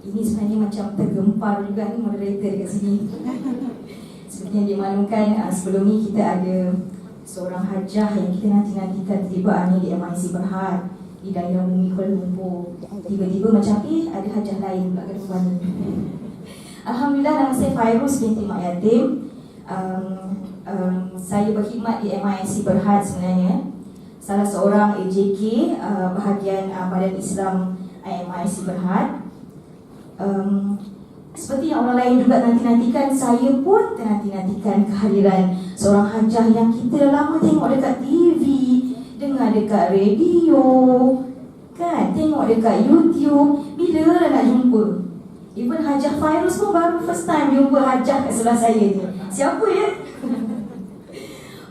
Ini sebenarnya macam tergempar juga ni moderator dekat sini. Seperti yang dimaklumkan, sebelum ni kita ada seorang hajah yang kita nanti-nantikan tibaannya di MIC Berhad di daerah Bumi Kuala Lumpur. Tiba-tiba macam ada hajah lain pula ke depan ni. Alhamdulillah, nama saya Fairuz binti Mak Yatim. Saya berkhidmat di MIC Berhad sebenarnya. Salah seorang AJK bahagian Badan Islam MIC Berhad. Seperti yang orang lain juga nanti-nantikan, saya pun nanti-nantikan kehadiran seorang hajah yang kita lama tengok dekat TV, dengar dekat radio, kan, tengok dekat YouTube. Bila dah nak jumpa? Even Hajah Fairuz pun baru first time jumpa hajah kat sebelah saya ni. Siapa ya?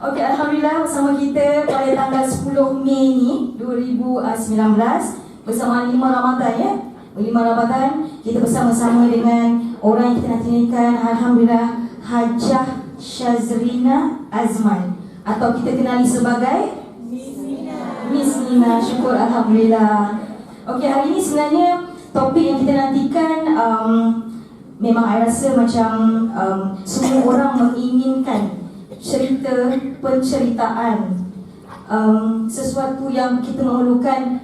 Okey, Alhamdulillah bersama kita pada tanggal 10 Mei ni 2019 bersama 5 Ramadan ya. 5 Ramadan kita bersama-sama dengan orang yang kita nantikan, Alhamdulillah, Hajah Syazrina Azman, atau kita kenali sebagai Mizz Nina. Syukur Alhamdulillah. Okey, hari ini sebenarnya topik yang kita nantikan memang saya rasa macam semua orang menginginkan penceritaan sesuatu yang kita memerlukan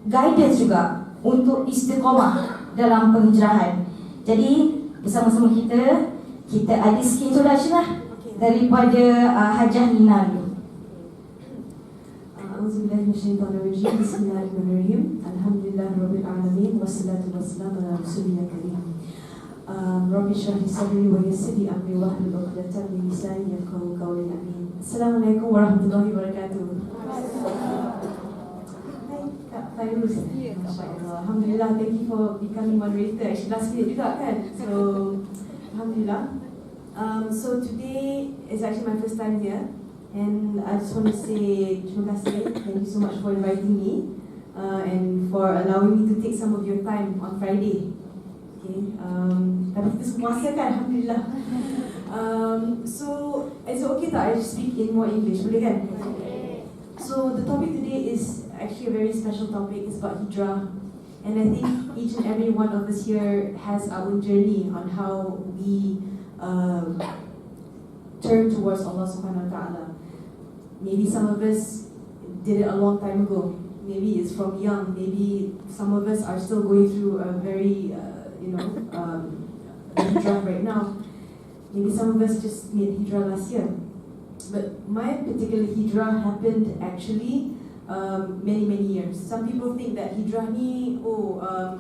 guidance juga untuk istiqomah dalam penghijrahan. Jadi bersama-sama kita ada sikit introduction lah daripada Hajah Nina dulu. Auzubillahiminasyaitanirrajim. Bismillahirrahmanirrahim. Alhamdulillahirabbil alamin wassalatu wassalamu ala rasulillah karim. Rabbi shrah li sadri wa yassir li amri wahlul 'uqdatam min lisani yafqahu qawli. Amin. Assalamualaikum warahmatullahi wabarakatuh. Hai Kak Fairuz. Masya-Allah. Alhamdulillah, thank you for becoming moderator. Actually last minute juga kan. So alhamdulillah. So today is actually my first time here. And I just want to say terima kasih. Thank you so much for inviting me and for allowing me to take some of your time on Friday. Okay, tapi kita semua puasa kan, Alhamdulillah. So is it okay that I speak in more English? Boleh kan? So the topic today is actually a very special topic. It's about hijrah, and I think each and every one of us here has our own journey on how we turn towards Allah Subhanahu Wa Taala. Maybe some of us did it a long time ago. Maybe it's from young. Maybe some of us are still going through a very, hijrah right now. Maybe some of us just made hijrah last year. But my particular hijrah happened actually many years. Some people think that hijrah ni,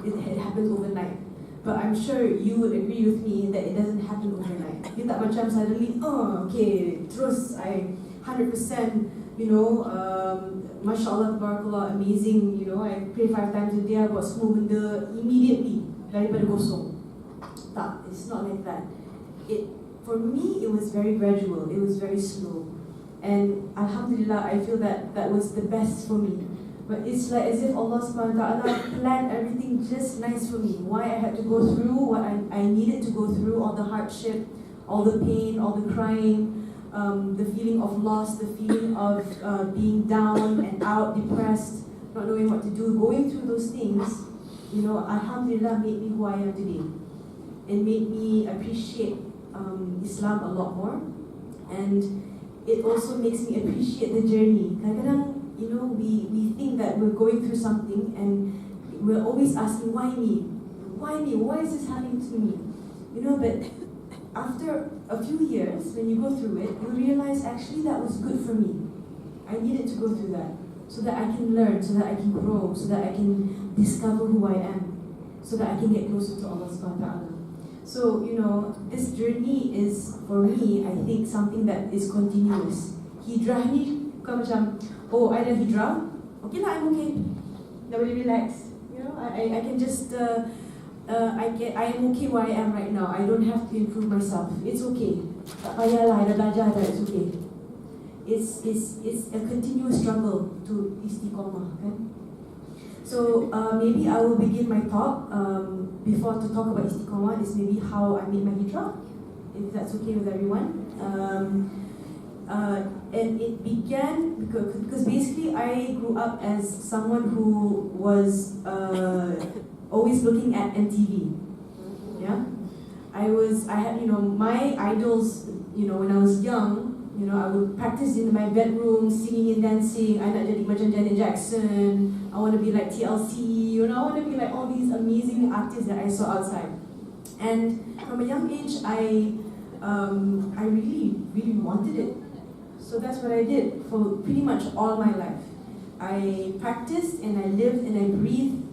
it happens overnight. But I'm sure you would agree with me that it doesn't happen overnight. You tak macam suddenly, okay, terus I 100%, mashallah, tabarakallah, amazing, I pray 5 times a day, I buat semua benda immediately daripada kosong. Tak, it's not like that. For me, it was very gradual, it was very slow. And Alhamdulillah, I feel that was the best for me. But it's like as if Allah subhanahu wa ta'ala planned everything just nice for me. Why I had to go through what I needed to go through, all the hardship, all the pain, all the crying, the feeling of loss, the feeling of being down and out, depressed, not knowing what to do, going through those things, Alhamdulillah, made me who I am today. It made me appreciate Islam a lot more, and it also makes me appreciate the journey. Kadang-kadang, we think that we're going through something and we're always asking, why me? Why me? Why is this happening to me? But after a few years, when you go through it, you realize actually that was good for me. I needed to go through that so that I can learn, so that I can grow, so that I can discover who I am, so that I can get closer to Allah subhanahu wa ta'ala. So, this journey is, for me, I think something that is continuous. Hijrah ni bukan macam, I dah hijrah, okay lah, I'm okay. Dah boleh relax. I can just, I am okay where I am right now. I don't have to improve myself. It's okay. Tak payahlah, I dah belajar dah, it's okay. It's a continuous struggle to istiqomah, kan? So maybe I will begin my talk before to talk about istiqomah is maybe how I made my hijrah, if that's okay with everyone. And it began because basically I grew up as someone who was always looking at MTV. Yeah, I had my idols. When I was young, I would practice in my bedroom, singing and dancing. I nak jadi macam Janet Jackson. I want to be like TLC. I want to be like all these amazing artists that I saw outside. And from a young age, I really, really wanted it. So that's what I did for pretty much all my life. I practiced and I lived and I breathed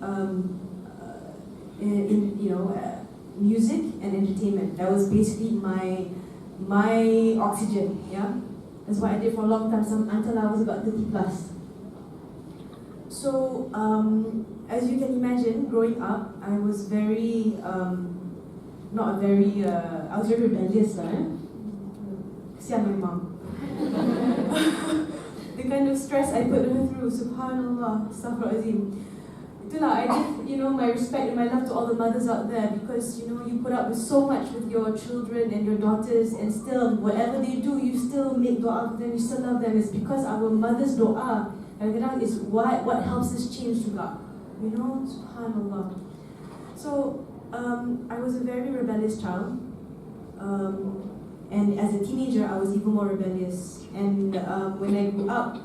music and entertainment. That was basically my oxygen. Yeah, that's what I did for a long time, until I was about 30 plus. So as you can imagine, growing up, I was very I was very rebellious, Kesian my mom. The kind of stress I put her through, subhanallah, astaghfirullahalazim. Itulah, I give my respect and my love to all the mothers out there, because you put up with so much with your children and your daughters, and still whatever they do, you still make dua for them, you still love them. It's because our mothers' dua kadang-kadang is what helps us change juga. Subhanallah. So I was a very rebellious child. And as a teenager, I was even more rebellious. And when I grew up,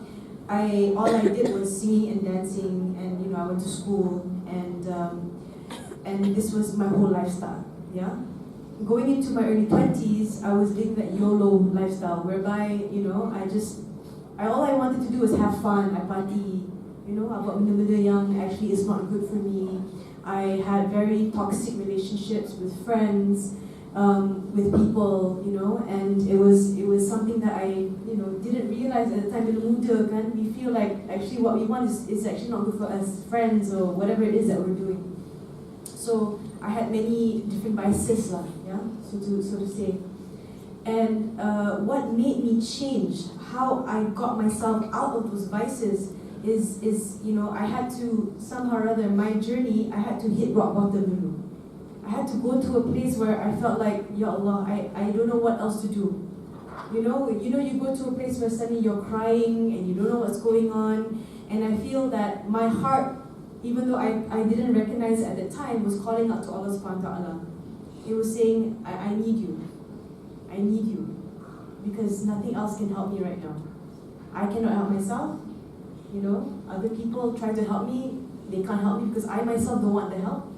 all I did was singing and dancing, and I went to school, and this was my whole lifestyle. Yeah, going into my early 20s, I was living that YOLO lifestyle, whereby all I wanted to do was have fun. I party, about benda-benda yang actually is not good for me. I had very toxic relationships with friends. With people, and it was something that I, didn't realize at the time. Bila muda kan, we feel like actually what we want is actually not good for us, friends or whatever it is that we're doing. So I had many different vices lah, yeah, so to say. And what made me change how I got myself out of those vices is I had to somehow or other, my journey, I had to hit rock bottom dulu. I had to go to a place where I felt like, Ya Allah, I don't know what else to do. You go to a place where suddenly you're crying and you don't know what's going on. And I feel that my heart, even though I didn't recognize it at the time, was calling out to Allah subhanahu wa ta'ala. It was saying, I need you. I need you. Because nothing else can help me right now. I cannot help myself. Other people try to help me. They can't help me because I myself don't want the help.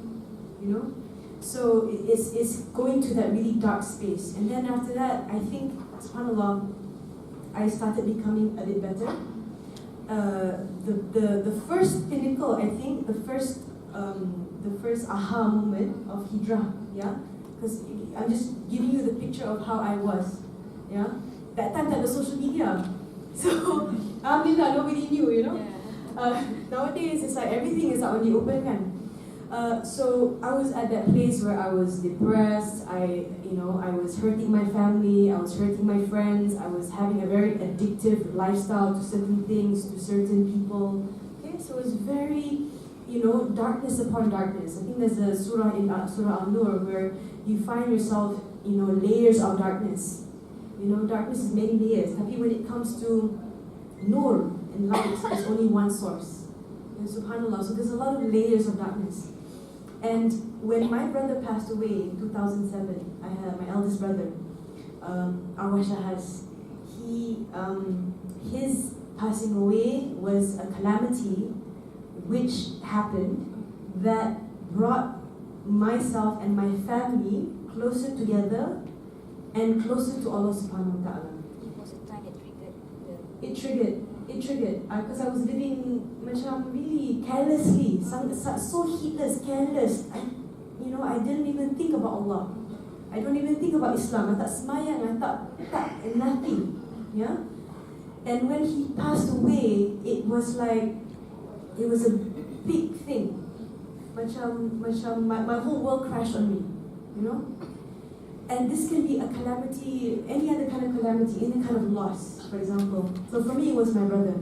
So it's going to that really dark space. And then after that, I think, subhanAllah, I started becoming a bit better. The first pinnacle, I think, the first aha moment of hijrah, yeah? Because I'm just giving you the picture of how I was, yeah? That time, the social media. So, alhamdulillah, nobody knew, Nowadays, it's like everything is out in the open, kan? So I was at that place where I was depressed. I was hurting my family. I was hurting my friends. I was having a very addictive lifestyle to certain things, to certain people. Okay, so it was very, darkness upon darkness. I think there's a surah in Surah An-Nur where you find yourself, layers of darkness. Darkness is many layers. But when it comes to nur and light, there's only one source. And subhanAllah, so there's a lot of layers of darkness. And when my brother passed away in 2007, I had my eldest brother, Arwah Shahaz. His passing away was a calamity which happened that brought myself and my family closer together and closer to Allah subhanahu wa ta'ala. It was a time that triggered It triggered because I was living really carelessly, so heedless, careless. I didn't even think about Allah. I don't even think about Islam. I tak semayang, nothing. Yeah. And when he passed away, it was a big thing. My whole world crashed on me. And this can be a calamity, any other kind of calamity, any kind of loss, for example. So for me, it was my brother.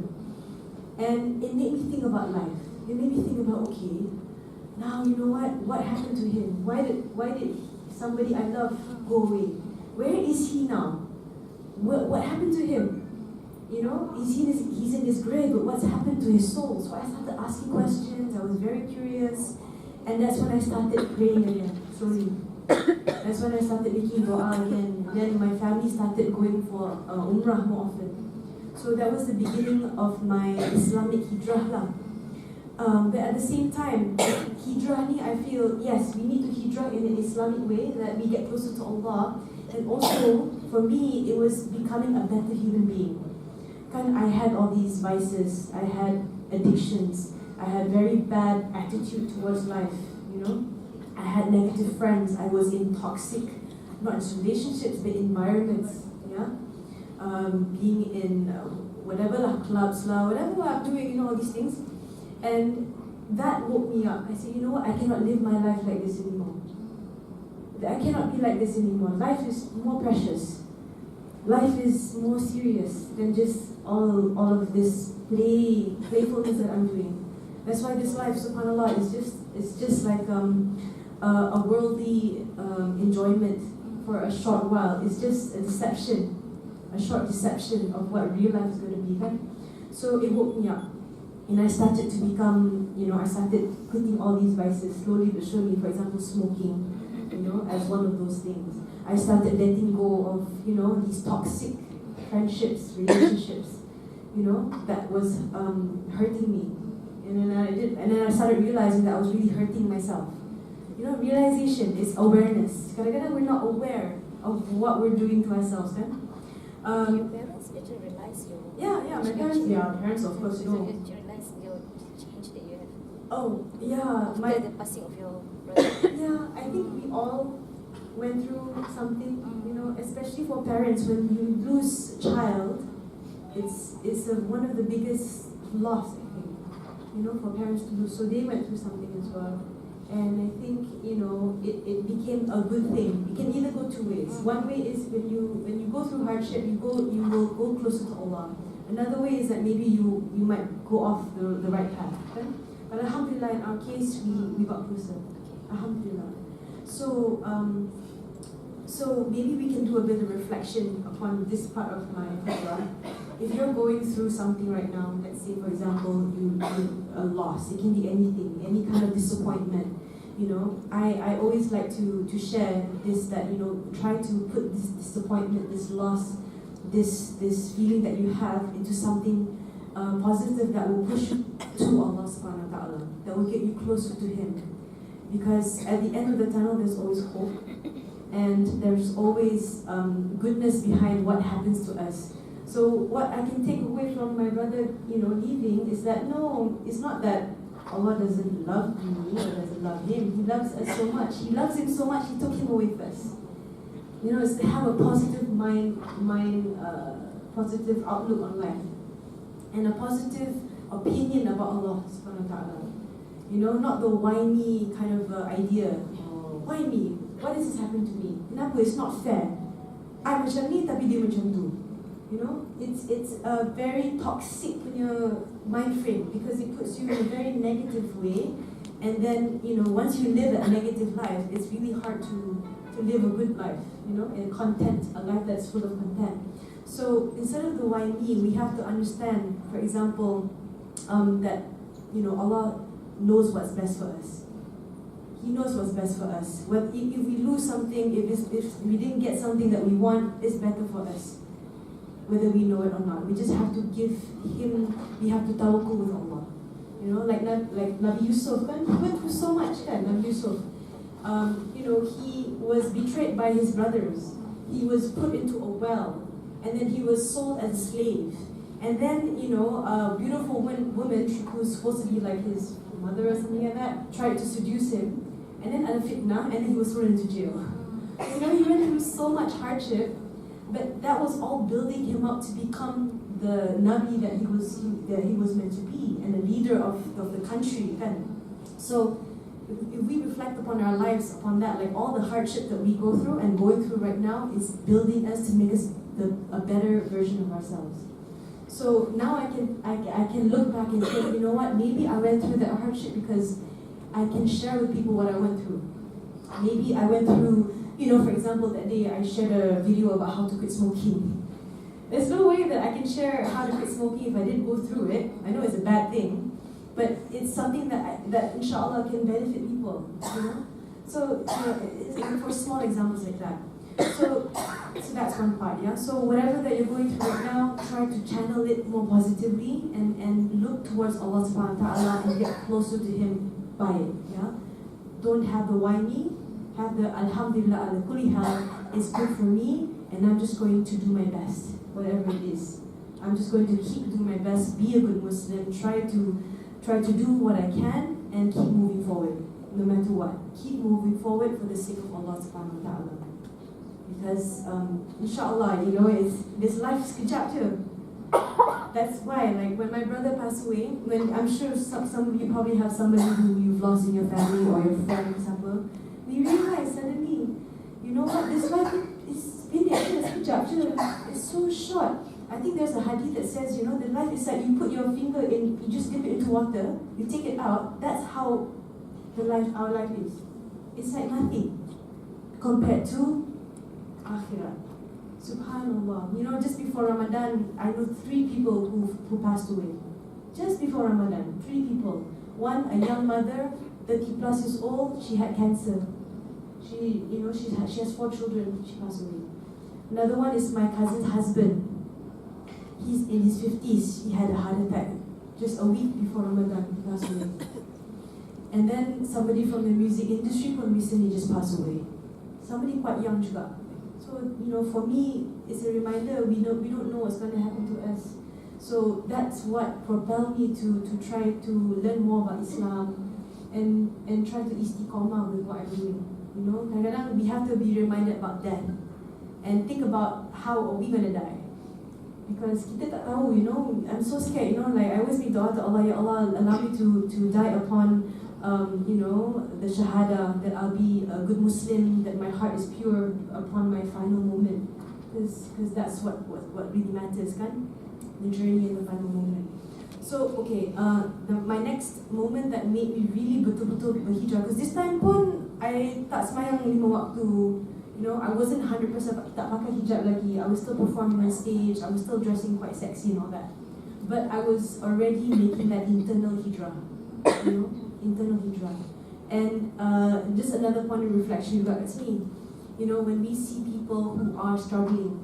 And it made me think about life. It made me think about, okay, now you know what happened to him? Why did somebody I love go away? Where is he now? What happened to him? You know, he's in his grave, but what's happened to his soul? So I started asking questions. I was very curious, and that's when I started praying again, slowly. That's when I started making dua again. Then my family started going for umrah more often. So that was the beginning of my Islamic hijrah lah. But at the same time, hijrah ni, I feel, yes, we need to hijrah in an Islamic way, that we get closer to Allah. And also, for me, it was becoming a better human being. I had all these vices, I had addictions, I had very bad attitude towards life, you know. I had negative friends, I was in toxic, not just relationships, but environments, yeah. Being in whatever lah, clubs lah, whatever I'm doing, you know, all these things. And that woke me up. I said, you know what, I cannot live my life like this anymore. I cannot be like this anymore. Life is more precious. Life is more serious than just all of this playfulness that I'm doing. That's why this life, subhanAllah, is just like a worldly enjoyment for a short while. It's just a deception, a short deception of what real life is going to be. Right? So it woke me up. And I started to become, you know, I started quitting all these vices slowly but surely. For example, smoking, you know, as one of those things. I started letting go of, you know, these toxic friendships, relationships, you know, that was hurting me. And then I started realizing that I was really hurting myself. You know, realization is awareness. Kadang-kadang we're not aware of what we're doing to ourselves, kan? Your parents actually realize your... Yeah, my parents, of course, know. Did you realize your change that you have? Oh, yeah. After the passing of your brother? Yeah, I think we all went through something, you know, especially for parents. When you lose a child, it's one of the biggest loss, I think, you know, for parents to lose. So they went through something as well. And I think, you know, it became a good thing. It can either go two ways. One way is when you go through hardship, you will go closer to Allah. Another way is that maybe you might go off the right path. Okay? But alhamdulillah, in our case, we got closer. Alhamdulillah. So maybe we can do a bit of reflection upon this part of my khutbah. If you're going through something right now, let's say for example you a loss, it can be anything, any kind of disappointment. You know, I always like to share this, that, you know, try to put this disappointment, this loss, this feeling that you have into something positive that will push you to Allah subhanahu wa ta'ala, that will get you closer to Him. Because at the end of the tunnel, there's always hope, and there's always goodness behind what happens to us. So what I can take away from my brother, you know, leaving is that no, it's not that Allah doesn't love me or doesn't love him. He loves us so much. He loves him so much, He took him away first. You know, it's to have a positive positive outlook on life, and a positive opinion about Allah subhanahu wa ta'ala. You know, not the whiny kind of idea. Oh, why me? Why does this happen to me? Kenapa? It's not fair. I macam ni tapi dia macam tu. You know, it's a very toxic punya mind frame, because it puts you in a very negative way, and then, you know, once you live a negative life, it's really hard to live a good life, you know, and a life that's full of content. So instead of the why me, we have to understand, for example, that, you know, Allah knows what's best for us. He knows what's best for us. If we lose something, if we didn't get something that we want, it's better for us, whether we know it or not. We just have to give Him, we have to tawakkul with Allah. You know, like Nabi Yusuf, he went through so much, kan? Nabi Yusuf. You know, he was betrayed by his brothers. He was put into a well, and then he was sold as a slave. And then, you know, a beautiful woman who's supposed to be like his mother or something like that, tried to seduce him, and then al-fitna, and then he was thrown into jail. You know, he went through so much hardship, but that was all building him up to become the Nabi that he was meant to be, and the leader of the country. So if we reflect upon our lives, upon that, like all the hardship that we go through and going through right now is building us to make us a better version of ourselves. So now I can look back and say, you know what, maybe I went through that hardship because I can share with people what I went through. Maybe I went through, you know, for example, that day I shared a video about how to quit smoking. There's no way that I can share how to quit smoking if I didn't go through it. I know it's a bad thing, but it's something that inshallah can benefit people, you know? So, it's for small examples like that. So that's one part, yeah? So whatever that you're going through right now, try to channel it more positively and look towards Allah subhanahu wa ta'ala and get closer to Him by it, yeah? Don't have the why me, have the alhamdulillah ala kulli hal, it's good for me, and I'm just going to do my best, whatever it is. I'm just going to keep doing my best, be a good Muslim, try to do what I can, and keep moving forward, no matter what. Keep moving forward for the sake of Allah subhanahu wa ta'ala. Because, inshallah, you know, this life is sekejap je. That's why, like, when my brother passed away, when I'm sure some of you probably have somebody who you've lost in your family or your friend, for example, we realize suddenly, you know what, this life is sekejap je. It's so short. I think there's a hadith that says, you know, the life is like you put your finger in, you just dip it into water, you take it out. That's how our life is. It's like nothing compared to akhirat. Subhanallah. You know, just before Ramadan, I know 3 people who passed away. Just before Ramadan, 3 people. One, a young mother, 30 plus years old, she had cancer. She has 4 children, she passed away. Another one is my cousin's husband. He's in his 50s, he had a heart attack. Just a week before Ramadan, he passed away. And then somebody from the music industry who recently just passed away. Somebody quite young juga. So, you know, for me, it's a reminder, we don't know what's going to happen to us. So that's what propelled me to try to learn more about Islam and try to istiqomah with what I'm doing. You know, kadang-kadang we have to be reminded about death and think about how are we going to die. Because kita tak tahu, you know, I'm so scared, you know, like I always make dua to Allah, Ya Allah, allow me to die upon, you know, the shahada, that I'll be a good Muslim, that my heart is pure upon my final moment. Because that's what really matters, kan? The journey and the final moment. So, okay, my next moment that made me really betul-betul berhijrah, because this time pun, I tak semayang 5 waktu. You know, I wasn't 100% tak pakai hijab lagi. I was still performing on stage. I was still dressing quite sexy and all that. But I was already making that internal hijrah. You know, internal hijrah. And just another point of reflection juga kat sini. You know, when we see people who are struggling,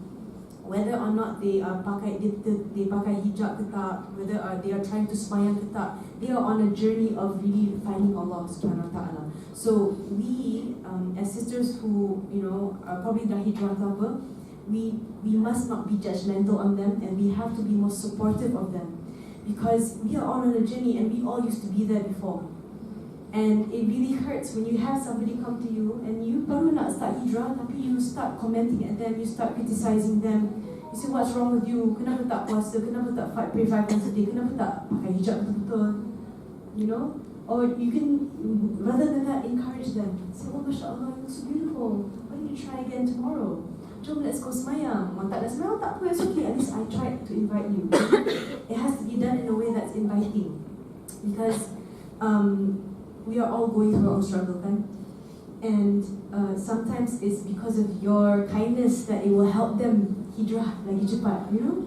whether or not they pakai hijab ke tak, whether they are trying to semayang ke tak, they are on a journey of really finding Allah subhanahu wa ta'ala. So we, as sisters who, you know, are probably dah hijrah ke apa, we must not be judgmental on them, and we have to be more supportive of them. Because we are all on a journey and we all used to be there before. And it really hurts when you have somebody come to you and you baru nak start hijrah, tapi you start commenting at them, you start criticizing them. You say, what's wrong with you? Kenapa tak puasa? Kenapa tak pray 5 times a day? Kenapa tak pakai hijab betul-betul? You know? Or you can, rather than that, encourage them. Say, oh, mashallah, you look so beautiful. Why don't you try again tomorrow? Jom, let's go semayang. Tak nak semayang, tak apa, it's okay. At least I tried to invite you. It has to be done in a way that's inviting. Because we are all going through our own struggle, kan? And sometimes it's because of your kindness that it will help them hijrah lagi cepat, you know?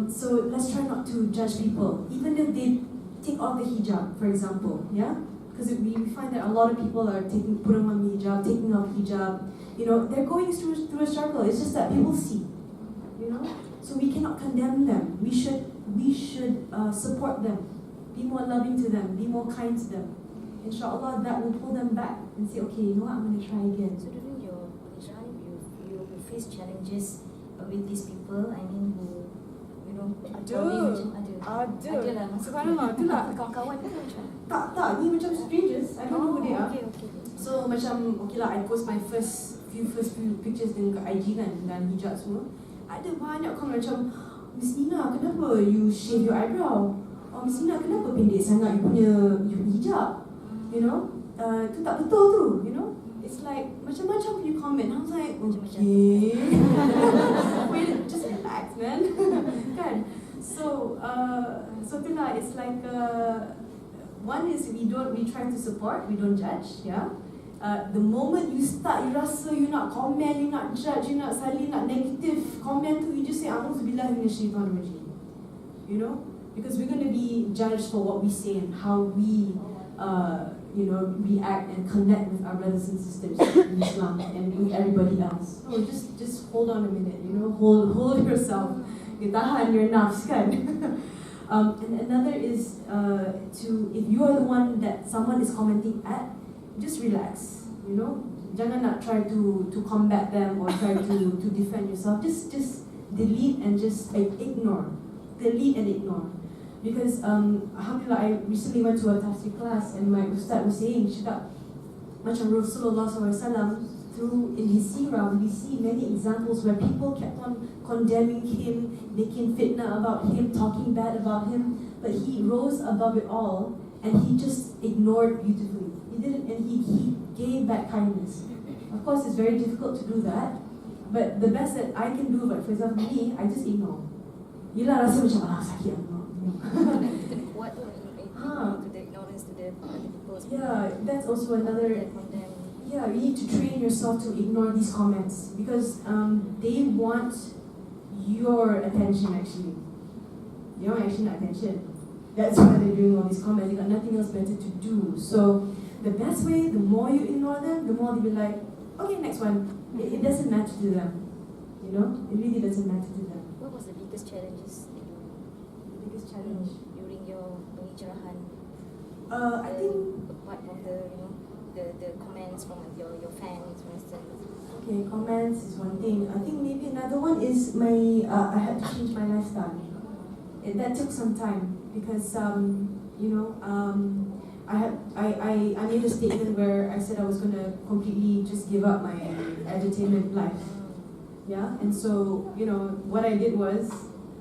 So let's try not to judge people, even if they take off the hijab, for example, yeah? Because we find that a lot of people are putting on hijab, taking off hijab, you know, they're going through a struggle. It's just that people see, you know? So we cannot condemn them. We should support them, be more loving to them, be more kind to them. Inshallah, that will pull them back and say, okay, you know what, I'm going to try again. So during your hijrah, you face challenges with these people, I mean, who, you know, ada lah. Subhanallah, ada lah. Kawan-kawan ke macam? Tak, ni macam strangers. I don't know who they are. Okay. So macam, okay lah, I post my first few pictures dengan kat IG kan, dan hijab semua. Ada banyak komen macam, Miss Nina, kenapa you shave your eyebrow? Oh, Miss Nina, kenapa pendek sangat you punya hijab? You know, tu tak betul tu, you know. It's like, macam-macam you comment. I was like, okay. Wait, just relax, man. Kan? So tu lah, it's like, one is we try to support, we don't judge, yeah. the moment you start, you rasa you nak comment, you nak judge, you nak suddenly nak negative comment tu, you just say A'udzubillah minasyaitanir rajim. You know, because we're going to be judged for what we say and how we react and connect with our brothers and sisters in Islam and with everybody else. So just hold on a minute, hold yourself. You tahan your nafs kan. And another is if you are the one that someone is commenting at, just relax. Jangan nak try to combat them or try to defend yourself. Just delete and just ignore. Delete and ignore. Because alhamdulillah, I recently went to a tafsir class and my ustad was saying, macam Rasulullah SAW, in his seerah, we see many examples where people kept on condemning him, making fitna about him, talking bad about him, but he rose above it all and he just ignored beautifully. He didn't, and he gave back kindness. Of course, it's very difficult to do that, but the best that I can do, like for example me, I just ignore. Yelah rasa macam sakit What to the ignorance to the people? Yeah, that's also another. Yeah, you need to train yourself to ignore these comments because they want your attention actually. You don't actually not attention. That's why they're doing all these comments. They got nothing else better to do. So the best way, the more you ignore them, the more they'll be like, okay, next one. It doesn't matter to them. It really doesn't matter to them. What was the biggest challenges? The biggest challenge during your penghijrahan? I think. Apart from the comments from your fans, for instance. Okay, comments is one thing. I think maybe another one is I had to change my lifestyle. That took some time because I made a statement where I said I was gonna completely just give up my entertainment life. Yeah, and so what I did was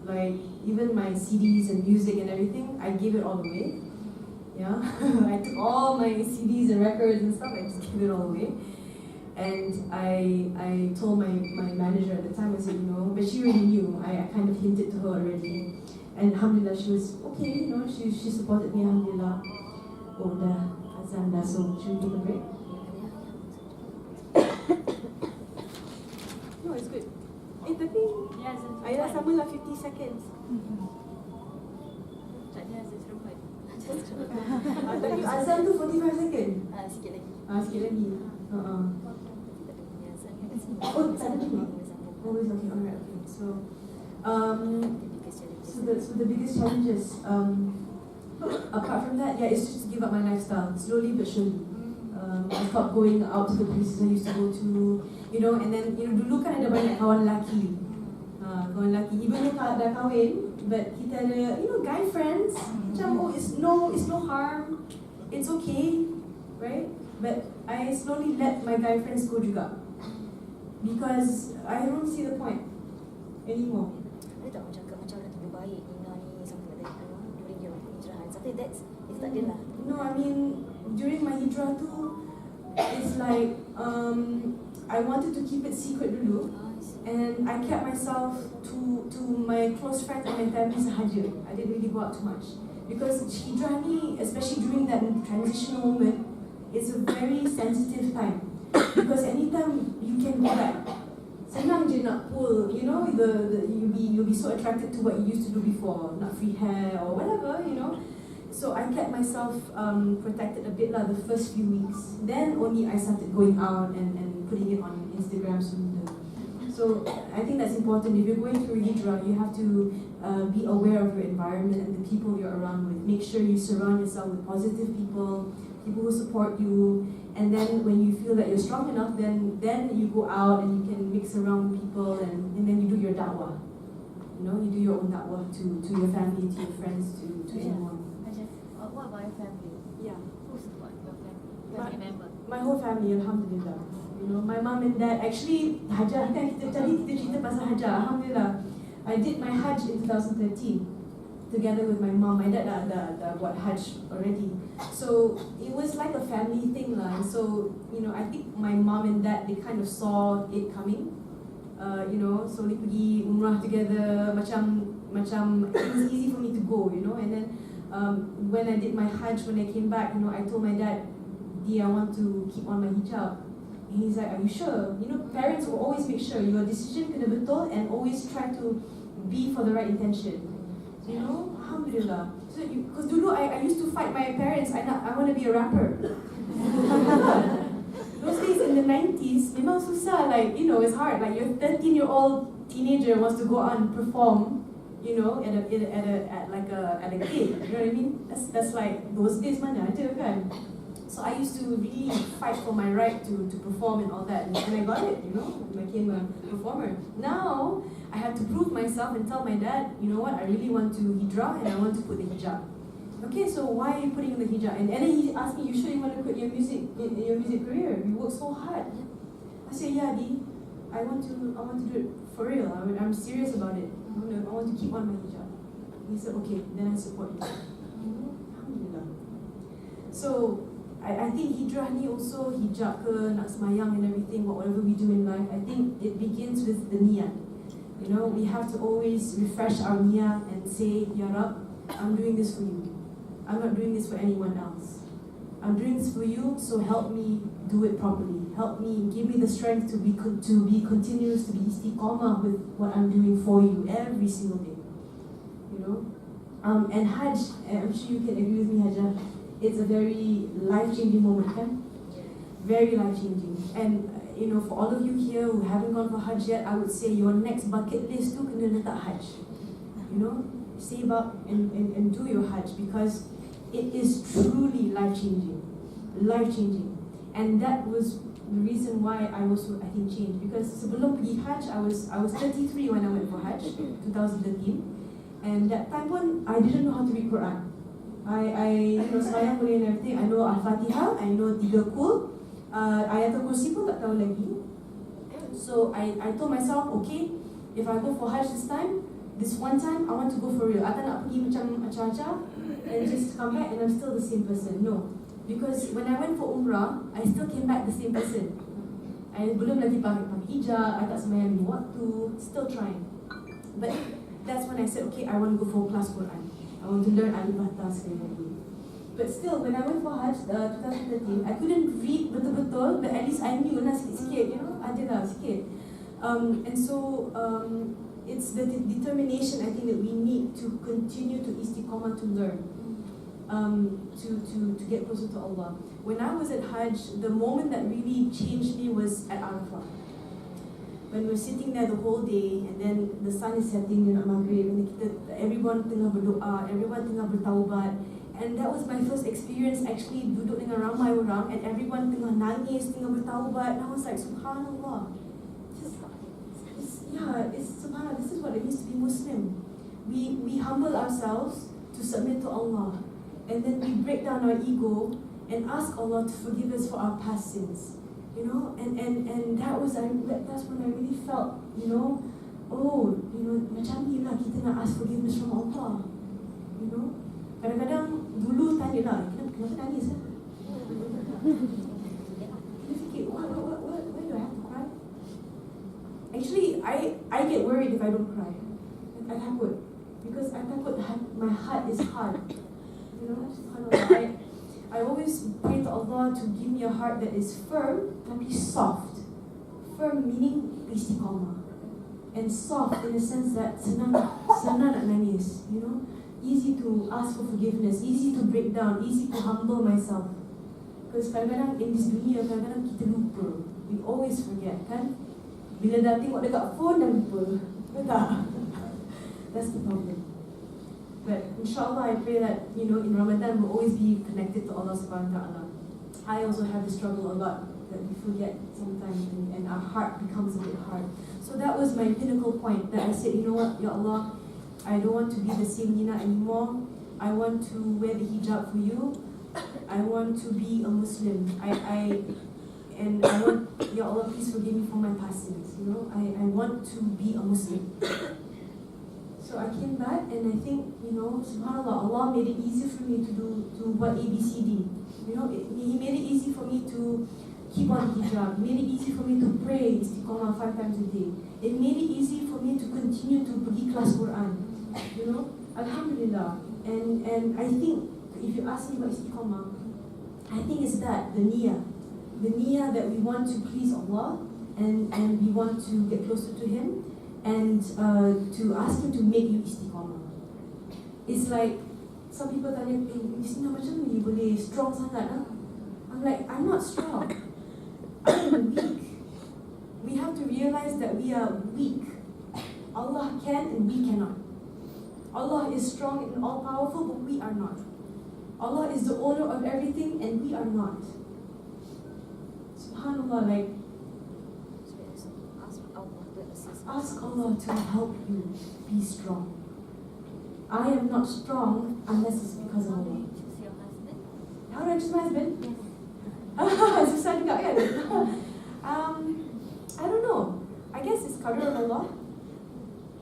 like even my CDs and music and everything, I gave it all away. Yeah, I took all my CDs and records and stuff, I just gave it all away. And I told my manager at the time, I said, but she already knew, I kind of hinted to her already. And alhamdulillah, she was okay, she supported me, alhamdulillah. Oh, dah azan dah, so should we take a break? No, it's good. Tapi ayah sama lah 50 seconds. Tadi azan tu 45 second. Sikit lagi. Sikit lagi. Oh, tak ada ni. Oh, it's okay. Alright, okay. So the biggest challenges. Apart from that, it's just to give up my lifestyle slowly but surely. I stopped going out to the places I used to go to, and then dulu kan ada banyak kawan lelaki. Kawan lelaki, even though dah kahwin, but kita ada guy friends. Macam it's no harm, it's okay, right? But I slowly let my guy friends go juga because I don't see the point anymore. Ada tak macam orang tu baik Nina ni sampai during your hijrah? Something it's tak ada lah. No, I mean during my hijrah too, it's like I wanted to keep it secret dulu, and I kept myself to my close friends and my family sahaja. I didn't really go out too much because hijrah ni, especially during that transitional moment, it's a very sensitive time because anytime you can go back. Senang je nak pull, you'll be so attracted to what you used to do before, not free hair or whatever, So I kept myself protected a bit lah the first few weeks. Then only I started going out and putting it on Instagram soon. So I think that's important. If you're going through hijrah, you have to be aware of your environment and the people you're around with. Make sure you surround yourself with positive people who support you. And then when you feel that you're strong enough, then you go out and you can mix around with people and then you do your da'wah. You do your own da'wah to your family, to your friends, to anyone. What about your family? Yeah. Who support your family member? My whole family, alhamdulillah. My mom and dad, actually, hajjah kan kita cerita pasal hajjah, alhamdulillah. I did my hajj in 2013 together with my mom. My dad dah buat hajj already. So it was like a family thing lah. So I think my mom and dad, they kind of saw it coming. So they pergi umrah together. Macam it was easy for me to go. And then when I did my hajj, when I came back, I told my dad, Di, I want to keep on my hijab. And he's like, are you sure? You know, parents will always make sure your decision kena betul and always try to be for the right intention. You know, alhamdulillah. So, because dulu I used to fight my parents. I want to be a rapper. Those days in the 90s, memang susah. Like, you know, it's hard. Like your 13-year-old teenager wants to go out and perform, you know, at a gig. You know what I mean? That's like those days mana ada kan. So I used to really fight for my right to perform and all that, and I got it, you know, I became a performer. Now, I have to prove myself and tell my dad, you know what, I really want to hijrah and I want to put the hijab. Okay, so why are you putting the hijab? And then he asked me, you sure you want to quit your music career? You work so hard. I said, yeah, Di, I want to do it for real. I'm serious about it. I want to keep on my hijab. He said, okay, then I support you. Alhamdulillah. So, I think hijrah ni also hijab ke, nak semayang and everything, whatever we do in life, I think it begins with the niyat. You know, we have to always refresh our niyat and say, Ya Rab, I'm doing this for you. I'm not doing this for anyone else. I'm doing this for you, so help me do it properly. Help me, give me the strength to be continuous, to be istiqomah with what I'm doing for you every single day. You know? And Hajj, I'm sure you can agree with me, Hajjah, it's a very life-changing moment, kan? Very life-changing. And you know, for all of you here who haven't gone for Hajj yet, I would say your next bucket list tu kena letak Hajj. You know, save up and do your Hajj, because it is truly life-changing. Life-changing. And that was the reason why I also, I think, changed. Because sebelum pergi Hajj, I was 33 when I went for Hajj, 2013. And that time pun, I didn't know how to read Quran. I you know, sayang boleh and everything. I know Al-Fatihah, I know 3 kul, Ayatul Kursi pun tak tahu lagi. So I told myself, okay, if I go for Hajj this one time, I want to go for real. I tak nak pergi macam acah-acah and just come back and I'm still the same person. No, because when I went for Umrah, I still came back the same person. I belum lagi pakai hijab, I tak sembahyang 5 waktu, still trying. But that's when I said, okay, I want to go for class Quran. I want to learn Al-Fatihah sekali lagi. But still, when I went for Hajj 2013, I couldn't read betul-betul, but at least I knew lah sikit-sikit, you know, ada lah sikit. And so, it's the determination I think that we need to continue to istiqomah to learn, to get closer to Allah. When I was at Hajj, the moment that really changed me was at Arafah. When we're sitting there the whole day, and then the sun is setting in Maghrib, and everyone tengah berdoa, everyone tengah bertaubat, and that was my first experience actually duduk dengan ramai orang, and everyone tengah nangis, tengah bertaubat, and I was like, Subhanallah. It's Subhanallah. This is what it means to be Muslim. We humble ourselves to submit to Allah, and then we break down our ego and ask Allah to forgive us for our past sins. You know, and that's when I really felt, you know, oh, you know, macam ni lah kita nak ask forgiveness from Allah. You know, kadang-kadang dulu tanya lah, kenapa nangis lah? Kita fikir, why do I have to cry? Actually, I get worried if I don't cry. I takut, because I takut my heart is hard. You know, subhanallah. I always pray to Allah to give me a heart that is firm, tapi soft. Firm meaning istiqomah. And soft in the sense that senang nak nangis, you know. Easy to ask for forgiveness, easy to break down, easy to humble myself. Because kadang-kadang in this dunia, kadang-kadang kita lupa. We always forget, kan? Bila dah tengok dekat phone, dah lupa. Betul? That's the problem. But inshallah, I pray that, you know, in Ramadan we'll always be connected to Allah subhanahu wa ta'ala. I also have this struggle a lot, that we forget sometimes, and our heart becomes a bit hard. So that was my pinnacle point, that I said, you know what, Ya Allah, I don't want to be the same Nina anymore. I want to wear the hijab for you. I want to be a Muslim. I want, Ya Allah, please forgive me for my past sins. You know, I want to be a Muslim. So I came back, and I think, you know, subhanAllah, Allah made it easy for me to what ABCD. You know, He made it easy for me to keep on hijab. He made it easy for me to pray Istiqomah 5 times a day. It made it easy for me to continue to pergi kelas Quran. You know, Alhamdulillah. And I think, if you ask me about Istiqomah, I think it's that, the niyyah. The niyyah that we want to please Allah and we want to get closer to Him and to ask Him to make you istiqomah. It's like, some people tanya, Istina macam ni boleh strong sangat lah. I'm like, I'm not strong. I'm weak. We have to realize that we are weak. Allah can and we cannot. Allah is strong and all powerful, but we are not. Allah is the owner of everything and we are not. SubhanAllah, like, ask Allah to help you be strong. I am not strong unless it's because of Allah. How do I choose my husband? Yes. Susah juga kan? I don't know. I guess it's qadar of Allah.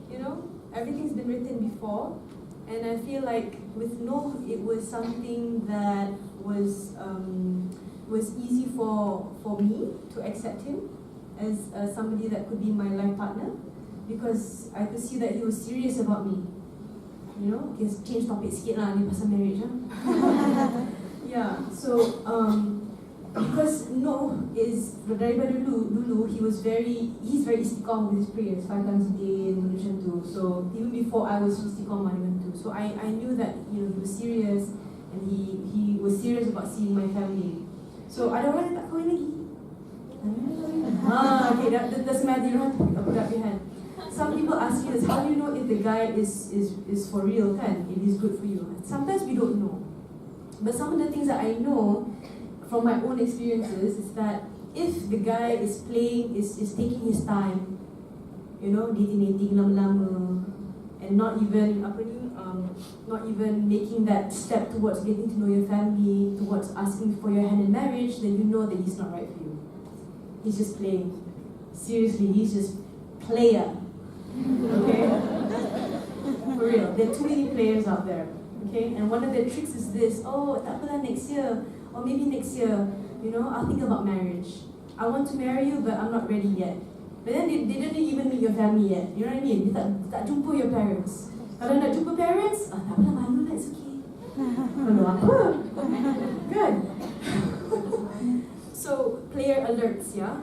You know, everything's been written before, and I feel like with Nuh, it was something that was easy for me to accept him as somebody that could be my life partner, because I could see that he was serious about me. You know, okay, change topic sikit lah ni pasal marriage lah. Yeah, so because Nuh is daripada dulu he's very istiqomah with his prayers 5 times a day and macam tu. So even before I was istiqomah dengan tu. So I knew that, you know, he was serious and he was serious about seeing my family. So ada orang yang tak kahwin lagi. Okay, that's matter. You don't have to put up your hand. Some people ask you this, how do you know if the guy is for real, kan? If he's good for you. Sometimes we don't know. But some of the things that I know from my own experiences is that if the guy is playing, is taking his time, you know, dating lama-lama, and not even making that step towards getting to know your family, towards asking for your hand in marriage, then you know that he's not right for you. He's just playing. Seriously, he's just player. Okay? For real, there are too many players out there. Okay? And one of their tricks is this, oh, tak apalah next year, or maybe next year, you know, I'll think about marriage. I want to marry you, but I'm not ready yet. But then they didn't even meet your family yet. You know what I mean? Dia tak jumpa your parents. Kalau nak jumpa parents, tak apalah, malu lah, it's okay. Malu apa? Good. So, player alerts, yeah?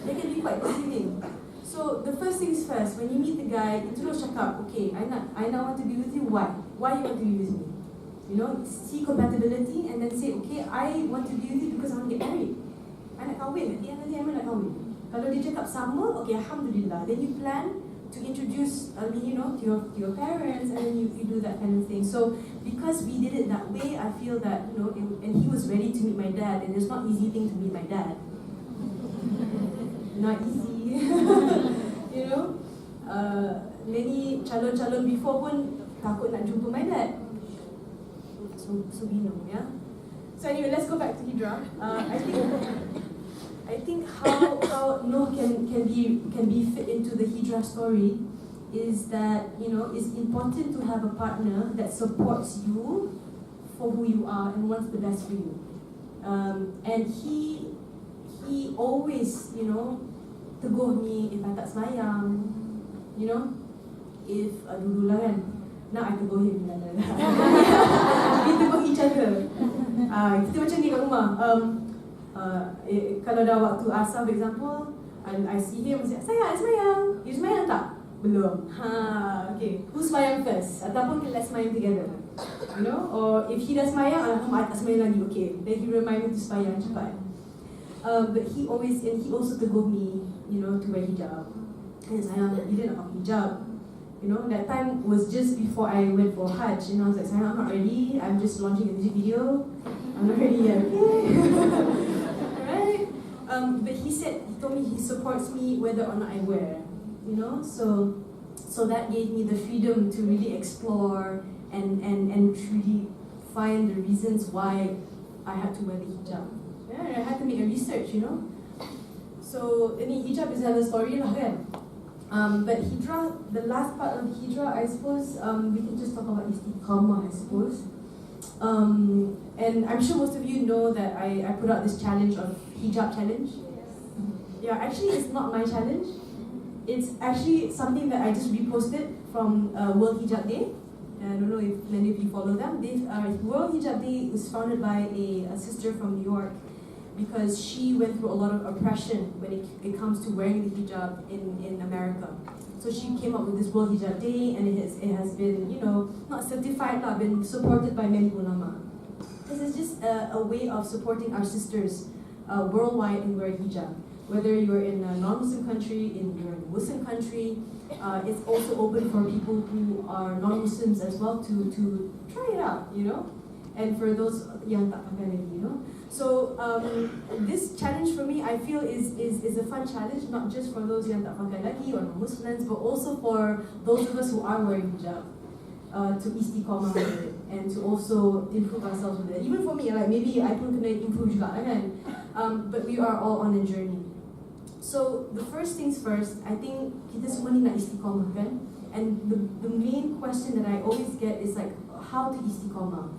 They can be quite deceiving. So the first things first, when you meet the guy, you terus cakap, okay, I now want to be with you. Why? Why you want to be with me? You know, see compatibility and then say, okay, I want to be with you because I want to get married. I nak kahwin. Nanti I nak kahwin. Kalau dia cakap sama, okay, alhamdulillah. Then you plan to introduce, you know, to your parents, and then you do that kind of thing. So because we did it that way, I feel that, you know, and he was ready to meet my dad, and it's not an easy thing to meet my dad. Not easy. You know, many calon-calon before pun takut nak jumpa my dad. So we know, yeah. So anyway, let's go back to Hijrah. I think how Nuh can be fit into the Hijrah story is that, you know, it's important to have a partner that supports you for who you are and wants the best for you. And he always, you know, tegur me if I tak semayang, you know, if dulu lah kan, now I tegur him lah. We tegur each other. Kita macam ni kat rumah. Kalau dah waktu asar, for example, I see him, I say, sayang, you semayang tak? Belum. Okay. Who semayang first? Ataupun let's semayang together. You know, or if he dah semayang, I tak semayang lagi. Okay. Then he remind me to semayang cepat. But he also tegur me, you know, to wear hijab. And sayang, you didn't have hijab. You know, that time was just before I went for Hajj, and I was like, sayang, I'm not ready. I'm just launching a music video. I'm not ready yet. Okay. Right? But he told me he supports me whether or not I wear. You know, so that gave me the freedom to really explore and truly find the reasons why I had to wear the hijab. Yeah, I had to make a research, you know. So, any hijab is another story lah kan. But Hijrah, the last part of Hijrah, I suppose we can just talk about Istiqomah, I suppose. And I'm sure most of you know that I put out this challenge of hijab challenge. Yeah, actually it's not my challenge. It's actually something that I just reposted from World Hijab Day. I don't know if many of you follow them. World Hijab Day was founded by a sister from New York because she went through a lot of oppression when it comes to wearing the hijab in America. So she came up with this World Hijab Day, and it has been, you know, not certified, but been supported by many ulama. This is just a way of supporting our sisters worldwide in wearing hijab. Whether you're in a non-Muslim country, you're in a Muslim country, it's also open for people who are non-Muslims as well to try it out, you know. And for those yang tak pakai lagi, you know. So this challenge for me, I feel is a fun challenge, not just for those yang tak pakai lagi or non-Muslims, but also for those of us who are wearing hijab, to istiqomah with it, and to also improve ourselves with it. Even for me, like maybe I pun kena improve juga, kan? But we are all on a journey. So the first things first, I think kita semua ni nak istiqomah, kan? And the main question that I always get is like, how to istiqomah?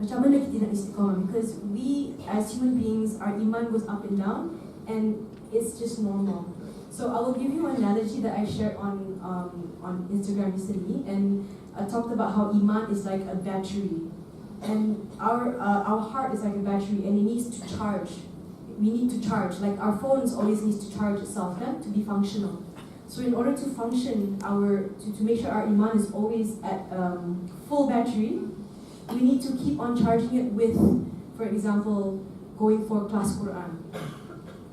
Macam mana kita nak istiqomah? Because we as human beings, our iman goes up and down, and it's just normal. So I will give you an analogy that I shared on Instagram recently, and I talked about how iman is like a battery, and our heart is like a battery, and it needs to charge. We need to charge, like our phones always needs to charge itself, right, to be functional. So in order to function, to make sure our iman is always at full battery, we need to keep on charging it with, for example, going for class Quran,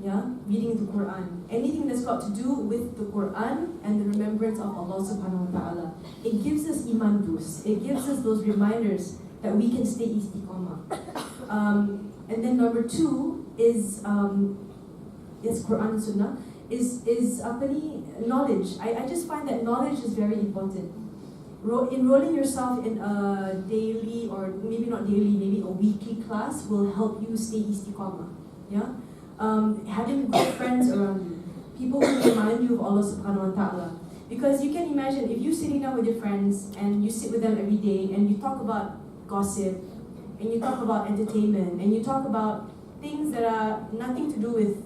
yeah, reading the Quran, anything that's got to do with the Quran and the remembrance of Allah subhanahu wa ta'ala. It gives us iman boost. It gives us those reminders that we can stay istiqomah. And then number two is Quran and Sunnah, is knowledge. I just find that knowledge is very important. Enrolling yourself in a daily, or maybe not daily, maybe a weekly class will help you stay istiqomah. Yeah, having good friends around you, people who remind you of Allah subhanahu wa ta'ala. Because you can imagine if you're sitting down with your friends and you sit with them every day and you talk about gossip, and you talk about entertainment, and you talk about things that are nothing to do with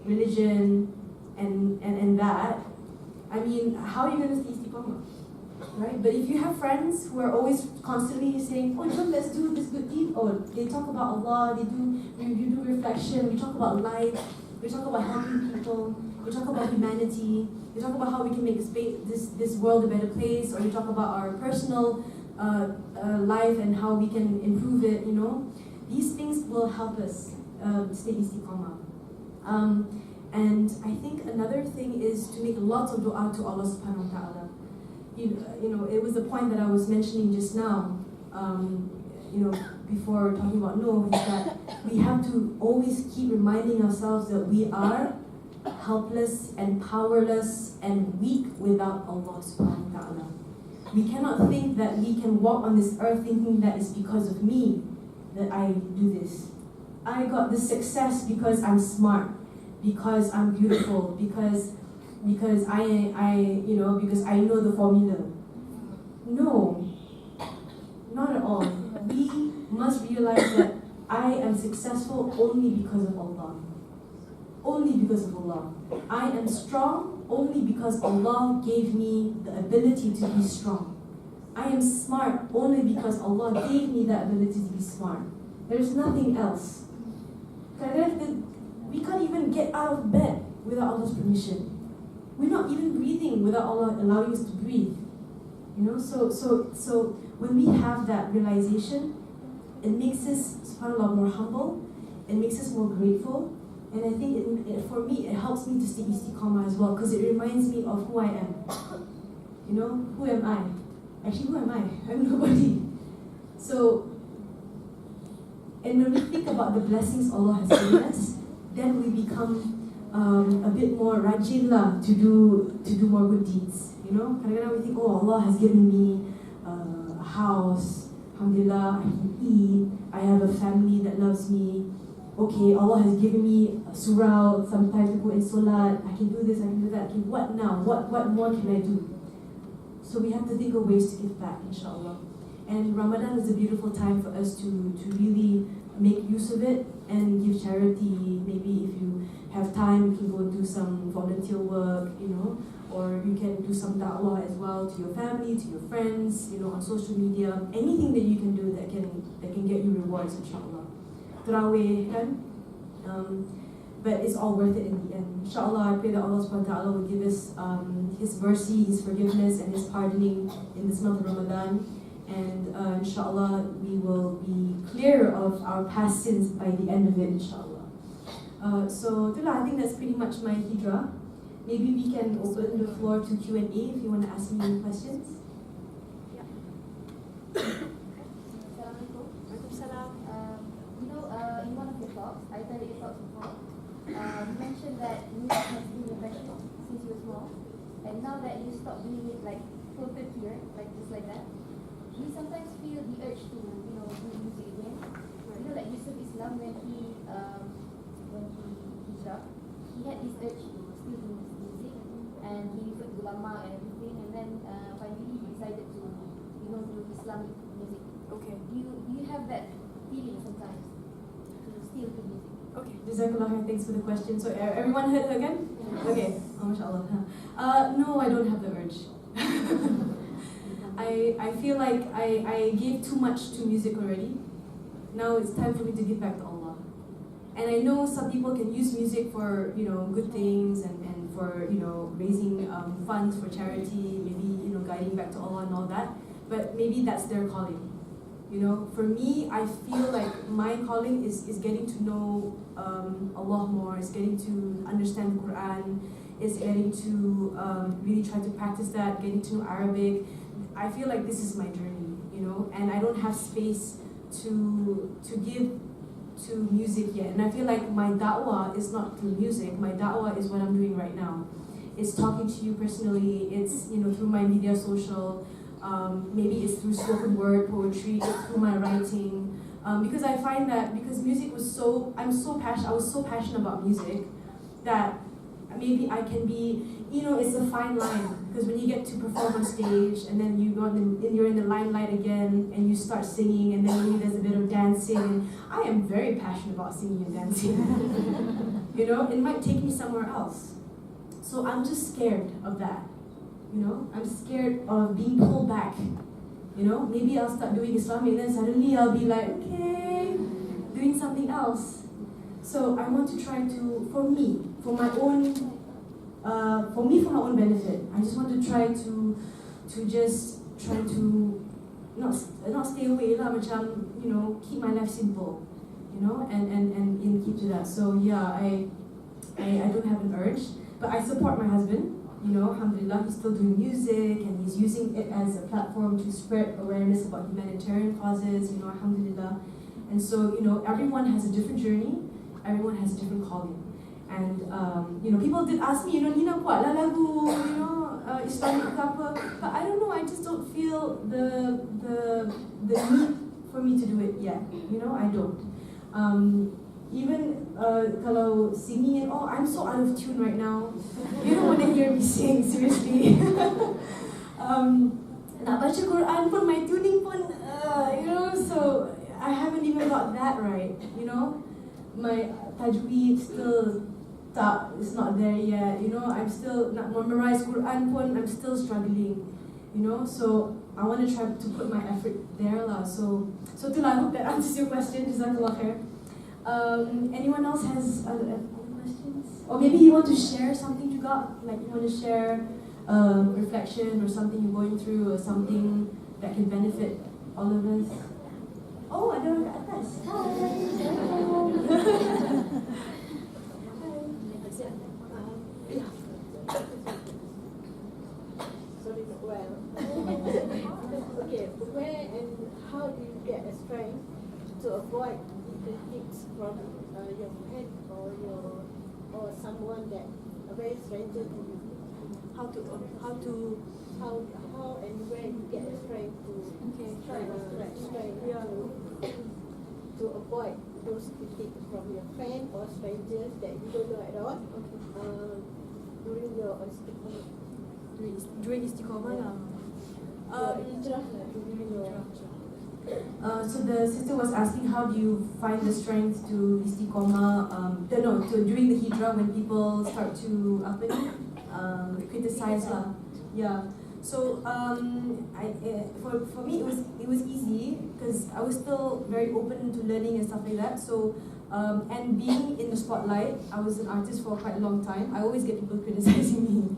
religion and that, I mean, how are you going to stay istiqomah? Right? But if you have friends who are always constantly saying, oh, let's do this good deed, or they talk about Allah, you do reflection, we talk about life, we talk about helping people, we talk about humanity, we talk about how we can make this world a better place, or we talk about our personal life and how we can improve it, you know. These things will help us stay istiqomah. And I think another thing is to make lots of dua to Allah subhanahu wa ta'ala. You know, it was the point that I was mentioning just now, you know, before talking about Noah, is that we have to always keep reminding ourselves that we are helpless and powerless and weak without Allah subhanahu wa ta'ala. We cannot think that we can walk on this earth thinking that it's because of me that I do this. I got this success because I'm smart, because I'm beautiful, because I know the formula. No, not at all. We must realize that I am successful only because of Allah. Only because of Allah. I am strong only because Allah gave me the ability to be strong. I am smart only because Allah gave me the ability to be smart. There's nothing else. We can't even get out of bed without Allah's permission. We're not even breathing without Allah allowing us to breathe. You know, so when we have that realization, it makes us, subhanAllah, more humble, it makes us more grateful, and I think for me, it helps me to stay istiqomah as well, because it reminds me of who I am. You know, who am I? Actually, who am I? I'm nobody. So, and when we think about the blessings Allah has given us, then we become a bit more rajin lah to do more good deeds. You know, kadang-kadang we think, oh, Allah has given me a house, alhamdulillah, I can eat, I have a family that loves me. Okay, Allah has given me a surah, sometimes to go in salat, I can do this, I can do that. Okay, what now? What more can I do? So we have to think of ways to give back, inshallah. And Ramadan is a beautiful time for us to really make use of it and give charity. Maybe if you have time, you can go do some volunteer work, or you can do some da'wah as well to your family, to your friends, on social media. Anything that you can do that can get you rewards, inshallah. Tarawih, kan? But it's all worth it in the end. Inshallah, I pray that Allah subhanahu wa ta'ala will give us His mercy, His forgiveness, and His pardoning in this month of Ramadan. And inshallah, we will be clear of our past sins by the end of it, inshallah. So, I think that's pretty much my hijrah. Maybe we can open the floor to Q&A if you want to ask me any questions. Yeah. In one of your talks, I heard your talks before, you mentioned that music has been your passion since you were small, and now that you stopped doing it like full 50 years, like just like that, do you sometimes feel the urge to, do music again? Like Yusuf Islam when he hijrah, he had this urge to still do music, and he referred to ulama and everything, and then finally he decided to, do Islamic music. Okay. Do you have that feeling sometimes to still do music? Okay, Jazakallah khair, thanks for the question. So everyone heard her again? Okay, mashallah. No, I don't have the urge. I feel like I gave too much to music already. Now it's time for me to give back to Allah. And I know some people can use music for, good things and for, raising funds for charity, maybe, guiding back to Allah and all that. But maybe that's their calling. For me, I feel like my calling is getting to know Allah more, is getting to understand the Quran, is getting to really try to practice that, getting to know Arabic. I feel like this is my journey, and I don't have space to give to music yet. And I feel like my da'wah is not through music, my da'wah is what I'm doing right now. It's talking to you personally, it's through my media social, maybe it's through spoken word, poetry, it's through my writing. Because I find that because music was I was so passionate about music that maybe I can be, it's a fine line. Because when you get to perform on stage and then you're in the limelight again and you start singing and then maybe there's a bit of dancing. I am very passionate about singing and dancing. It might take me somewhere else. So I'm just scared of that. I'm scared of being pulled back. Maybe I'll start doing Islamic, then suddenly I'll be like, okay, doing something else. So I want to try to, for my own benefit, I just want to try to not stay away lah, macam, keep my life simple, and keep to that. So yeah, I don't have an urge, but I support my husband. Alhamdulillah, he's still doing music and he's using it as a platform to spread awareness about humanitarian causes, alhamdulillah. And so, everyone has a different journey, everyone has a different calling. And, people did ask me, Nina, buat lah lagu, Islamic ke apa. But I don't know, I just don't feel the need for me to do it yet. I don't. Even kalau singing and all, I'm so out of tune right now. You don't want to hear me sing, seriously. Nak baca Quran pun, my tuning pun, so I haven't even got that right, My tajweed still it's not there yet, I'm still, nak memorize Quran pun, I'm still struggling, so I want to try to put my effort there lah. So itulah, I hope that answers your question. Jazakallah khair. Anyone else has other questions? Or maybe you want to share something you got, like you want to share reflection or something you're going through or something that can benefit all of us. Oh, ada orang kat atas. Sorry, well. Okay, where and how do you get the strength to avoid the hits from your friend or someone that a very stranger to you? How and where you get the strength to to avoid those critics from your friend or strangers that you don't know at all during your Istiqomah. During Istiqomah lah. Hijrah lah, during your hijrah. So the sister was asking, how do you find the strength to Istiqomah, during the hijrah when people start to criticize lah. Yeah. So for me it was easy because I was still very open to learning and stuff like that. So and being in the spotlight, I was an artist for quite a long time. I always get people criticizing me.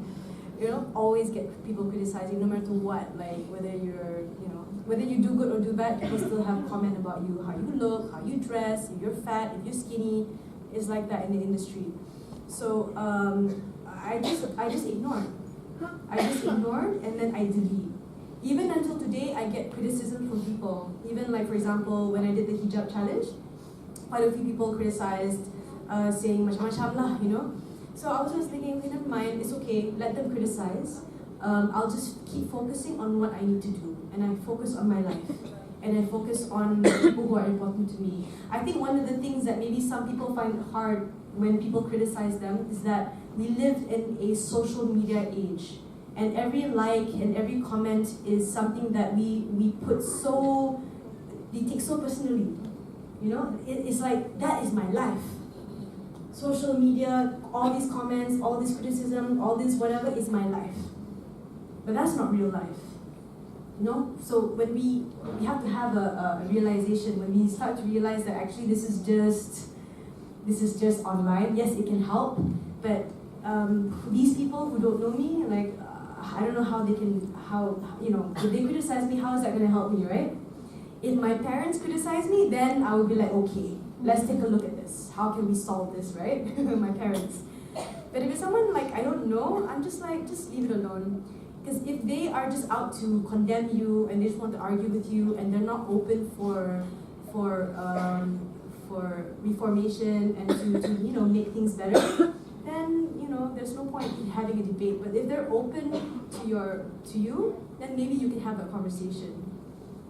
Always get people criticizing no matter what. Like whether you do good or do bad, people still have comment about you, how you look, how you dress, if you're fat, if you're skinny. It's like that in the industry. So I just ignored. I just ignored and then I delete. Even until today, I get criticism from people. Even like, for example, when I did the hijab challenge, quite a few people criticized, saying macam-macam lah, So I was just thinking, okay, never mind, it's okay, let them criticize. I'll just keep focusing on what I need to do. And I focus on my life. And I focus on the people who are important to me. I think one of the things that maybe some people find hard when people criticize them is that we live in a social media age. And every like and every comment is something that we take so personally. It's like, that is my life. Social media, all these comments, all this criticism, all this whatever is my life. But that's not real life. So when we have to have a realization, when we start to realize that actually this is just online. Yes, it can help, but these people who don't know me, like I don't know how they can, if they criticize me, how is that going to help me, right? If my parents criticize me, then I would be like, okay, let's take a look at this. How can we solve this, right? My parents. But if it's someone like I don't know, I'm just like, just leave it alone. Because if they are just out to condemn you and they just want to argue with you and they're not open for reformation and to make things better, then there's no point in having a debate. But if they're open to you, then maybe you can have a conversation.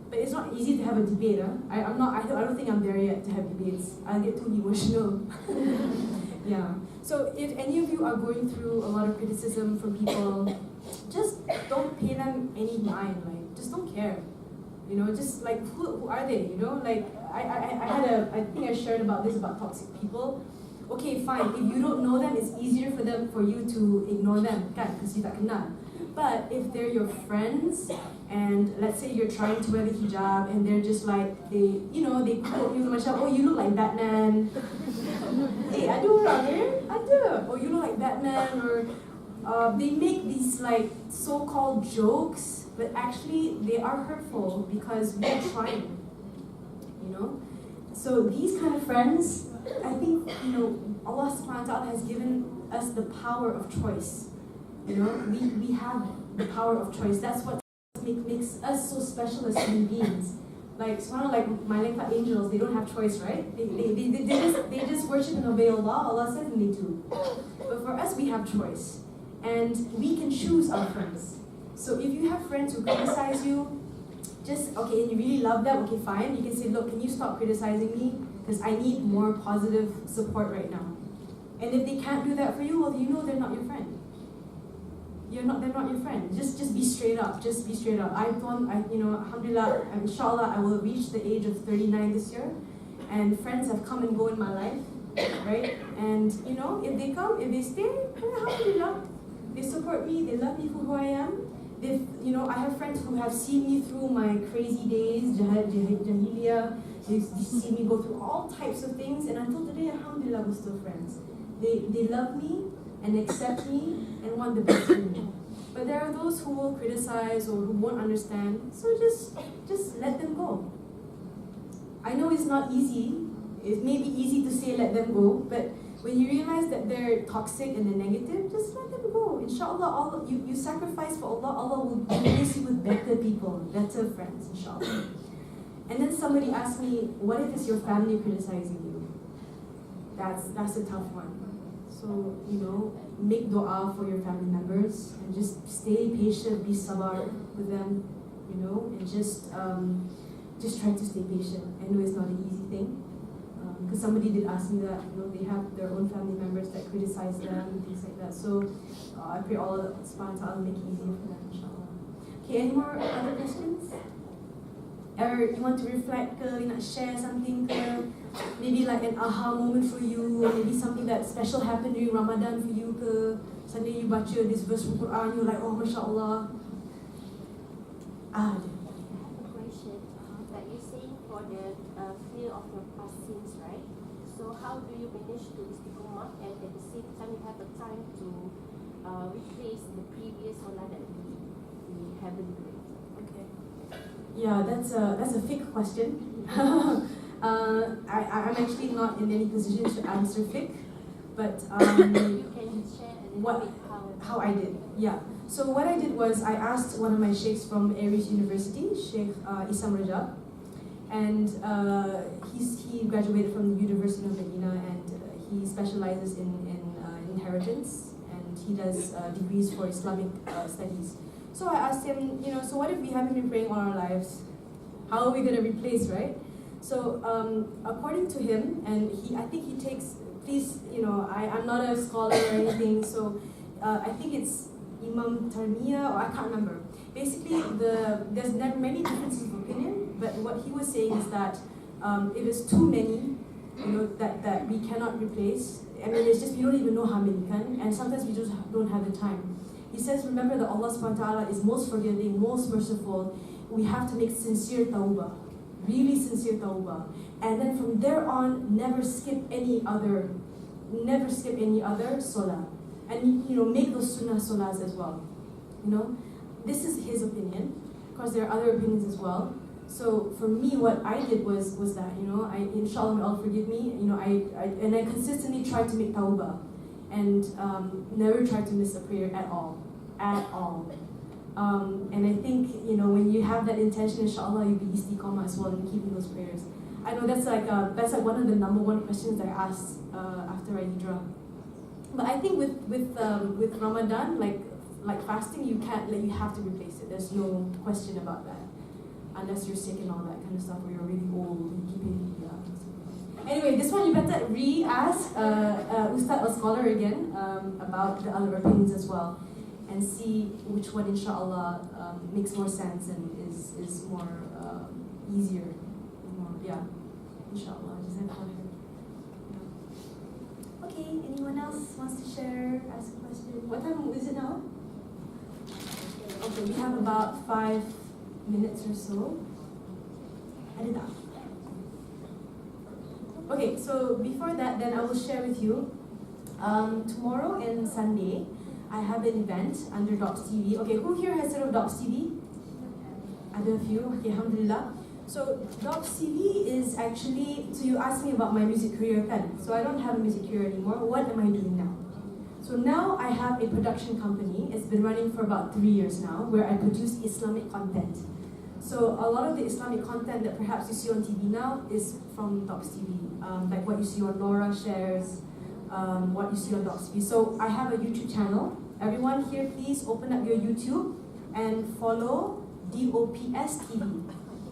But it's not easy to have a debate. I don't think I'm there yet to have debates. I get too emotional. Yeah. So if any of you are going through a lot of criticism from people, just don't pay them any mind. Like, just don't care. Just like who are they? Like I think I shared about this about toxic people. Okay, fine. If you don't know them, it's easier for you to ignore them, kan? Because you tak kenal. But if they're your friends, and let's say you're trying to wear the hijab, and they're just like they quote you macam, oh, you look like Batman. Hey, ada orang ada. Oh, you look like Batman, or they make these like so-called jokes, but actually they are hurtful because we're trying. So these kind of friends, I think Allah subhanahu wa ta'ala has given us the power of choice. We have the power of choice. That's what makes us so special as human beings. Like my Malaikat angels, they don't have choice, right? They just worship and obey Allah. Allah says and they do. But for us, we have choice, and we can choose our friends. So if you have friends who criticize you, just okay, and you really love them, okay, fine. You can say, look, can you stop criticizing me? Because I need more positive support right now. And if they can't do that for you, well, they're not your friend. They're not your friend. Just be straight up. Just be straight up. Alhamdulillah, inshallah, I will reach the age of 39 this year, and friends have come and go in my life, right? And if they come, if they stay, alhamdulillah, they support me. They love me for who I am. I have friends who have seen me through my crazy days, jahiliyyah. They see me go through all types of things, and until today, alhamdulillah, we're still friends. They love me and accept me and want the best for me. But there are those who will criticize or who won't understand, so just let them go. I know it's not easy. It may be easy to say let them go, but when you realize that they're toxic and they're negative, just let them go. Inshallah, you sacrifice for Allah, Allah will replace you with better people, better friends, inshallah. And then somebody asked me, what if it's your family criticizing you? That's a tough one. So, make dua for your family members and just stay patient, be sabar with them, and just try to stay patient. I know it's not an easy thing. Because somebody did ask me that, they have their own family members that criticize them and things like that. So I pray Allah subhanahu wa ta'ala make it easier for them, inshallah. Okay, any more other questions? or you want to reflect ke, you nak share something ke, maybe like an aha moment for you, or maybe something that special happened during Ramadan for you ke, suddenly you baca this verse from Quran, you're like, oh Masya Allah. I have a question. Like you're saying for the fear of your past sins, right? So how do you manage to istiqomah and at the same time you have the time to replace the previous solat that we haven't done? Okay. Yeah, that's a fiqh question. I'm actually not in any position to answer fiqh, but You can share a little what bit how I did. Yeah. So what I did was I asked one of my sheikhs from Aries University, Sheikh Isam Rajab, and he graduated from the University of Medina, and he specializes in inheritance, and he does degrees for Islamic studies. So I asked him, so what if we haven't been praying all our lives? How are we going to replace, right? So according to him, and I think he takes, please, I'm not a scholar or anything, so I think it's Imam Tarmiya, or I can't remember. Basically, there's many differences of opinion, but what he was saying is that if it's too many, that we cannot replace, I mean, it's just we don't even know how many can, and sometimes we just don't have the time. He says, remember that Allah subhanahu wa ta'ala is most forgiving, most merciful. We have to make sincere tawbah, really sincere tawbah. And then from there on, never skip any other salah. And make those sunnah salahs as well. This is his opinion. Of course, there are other opinions as well. So for me, what I did was that, inshallah, may Allah forgive me, I consistently tried to make tawbah. And never tried to miss a prayer at all. And I think, when you have that intention, inshallah, you'll be istiqomah as well in keeping those prayers. I know that's like one of the number one questions I ask after I hijrah. But I think with Ramadan, like fasting, you can't, you have to replace it. There's no question about that, unless you're sick and all that kind of stuff, or you're really old and keeping. Anyway, this one you better re-ask Ustad or scholar again about the other opinions as well, and see which one, inshallah, makes more sense and is more easier. Inshallah. Okay, anyone else wants to share, ask a question? What time is it now? Okay, we have about 5 minutes or so. Ada tak? Okay, so before that, then I will share with you. Tomorrow and Sunday, I have an event under Docs TV. Okay, who here has heard of Docs TV? Ada a few. Okay, alhamdulillah. So Docs TV is actually, so you asked me about my music career then. So I don't have a music career anymore. What am I doing now? So now I have a production company. It's been running for about 3 years now, where I produce Islamic content. So a lot of the Islamic content that perhaps you see on TV now is from Docs TV. Like what you see on Laura Shares, what you see on Docs TV. So I have a YouTube channel. Everyone here, please open up your YouTube and follow DOPS TV.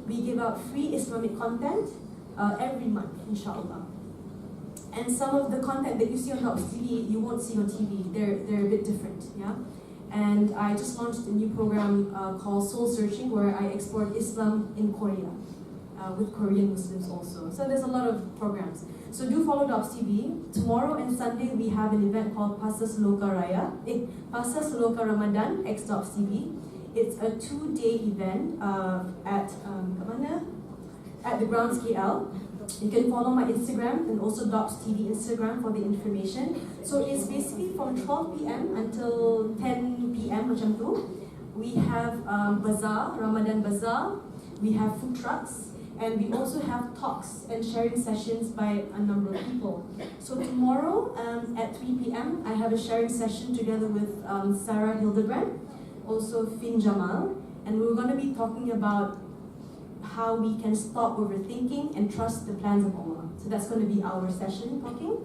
We give out free Islamic content every month, inshallah. And some of the content that you see on Docs TV, you won't see on TV. They're a bit different, yeah? And I just launched a new program called Soul Searching, where I export Islam in Korea, with Korean Muslims also. So there's a lot of programs. So do follow Docs TV. Tomorrow and Sunday we have an event called Pasas Loka Ramadan x Docs TV. It's a 2-day event at the Grounds KL. You can follow my Instagram and also Docs TV Instagram for the information. So it's basically from 12 p.m. until 10 p.m. macam tu. We have bazaar, Ramadan bazaar. We have food trucks, and we also have talks and sharing sessions by a number of people. So tomorrow at 3 p.m. I have a sharing session together with Sarah Hildebrand, also Fin Jamal, and we're going to be talking about how we can stop overthinking and trust the plans of Allah. So that's going to be our session talking.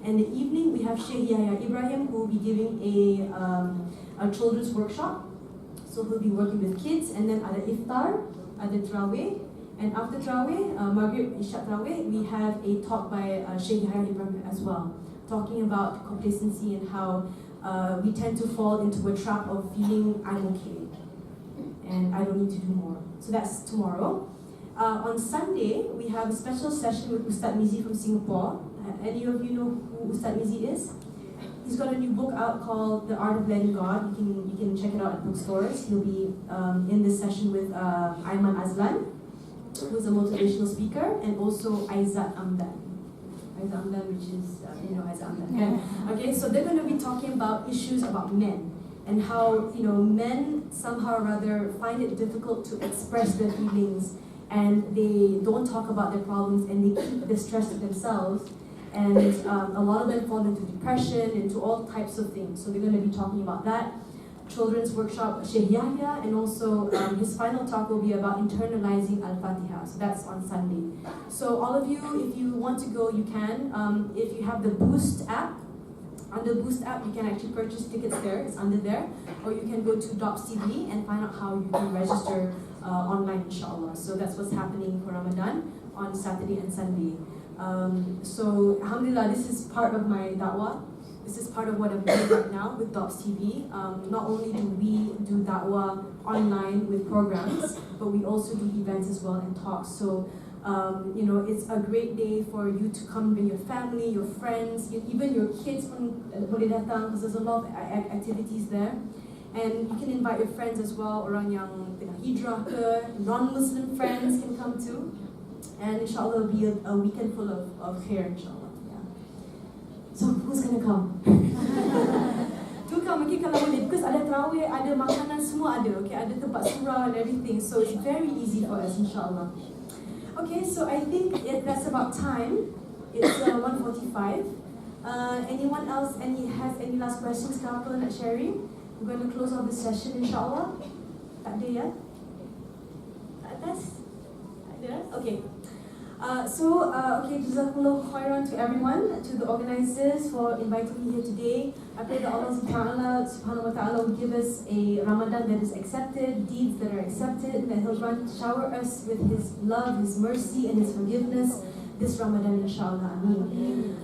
And the evening we have Sheikh Yahya Ibrahim, who will be giving a children's workshop. So he'll be working with kids, and then ada iftar, ada Tarawih, and after Tarawih, Maghrib, Isha Tarawih, we have a talk by Sheikh Yahya Ibrahim as well, talking about complacency and how we tend to fall into a trap of feeling I'm okay and I don't need to do more. So that's tomorrow. On Sunday, we have a special session with Ustaz Mizz from Singapore. Any of you know who Ustaz Mizz is? He's got a new book out called The Art of Letting God. You can check it out at bookstores. He'll be in this session with Ayman Azlan, who's a motivational speaker, and also Aizat Amdan. Aizat Amdan, which is, Aizat Amdan. Yeah. Okay, so they're going to be talking about issues about men and how, men somehow or rather find it difficult to express their feelings, and they don't talk about their problems, and they keep the stress to themselves. And a lot of them fall into depression, into all types of things. So we're going to be talking about that. Children's workshop, Sheikh Yahya, and also his final talk will be about internalizing Al-Fatiha. So that's on Sunday. So all of you, if you want to go, you can. If you have the Boost app, under Boost app, you can actually purchase tickets there. It's under there. Or you can go to DOPS TV and find out how you can register online, inshallah. So that's what's happening for Ramadan on Saturday and Sunday. So alhamdulillah, this is part of my da'wah. This is part of what I'm doing right now with DOPS TV. Not only do we do da'wah online with programs, but we also do events as well and talks. So it's a great day for you to come bring your family, your friends, even your kids boleh datang, because there's a lot of activities there. And you can invite your friends as well, orang yang tengah hijrah ke, non-Muslim friends can come too. And inshallah it'll be a weekend full of khair, inshallah. Yeah. So who's gonna come? Do come, okay, kalau boleh, because ada tarawih, ada makanan, semua ada, okay, ada tempat surah and everything, so it's very easy for us, inshallah. Okay, so I think that's about time. It's 1:45. Anyone else has any last questions, Kapil and Sherry? We're going to close off this session, inshallah. Tak ada ya? Atas? Ada? Okay. Okay, Jazakumullah khairan to everyone, to the organizers for inviting me here today. I pray that Allah subhanahu wa ta'ala will give us a Ramadan that is accepted, deeds that are accepted, that He'll shower us with His love, His mercy, and His forgiveness this Ramadan, inshallah. Ameen.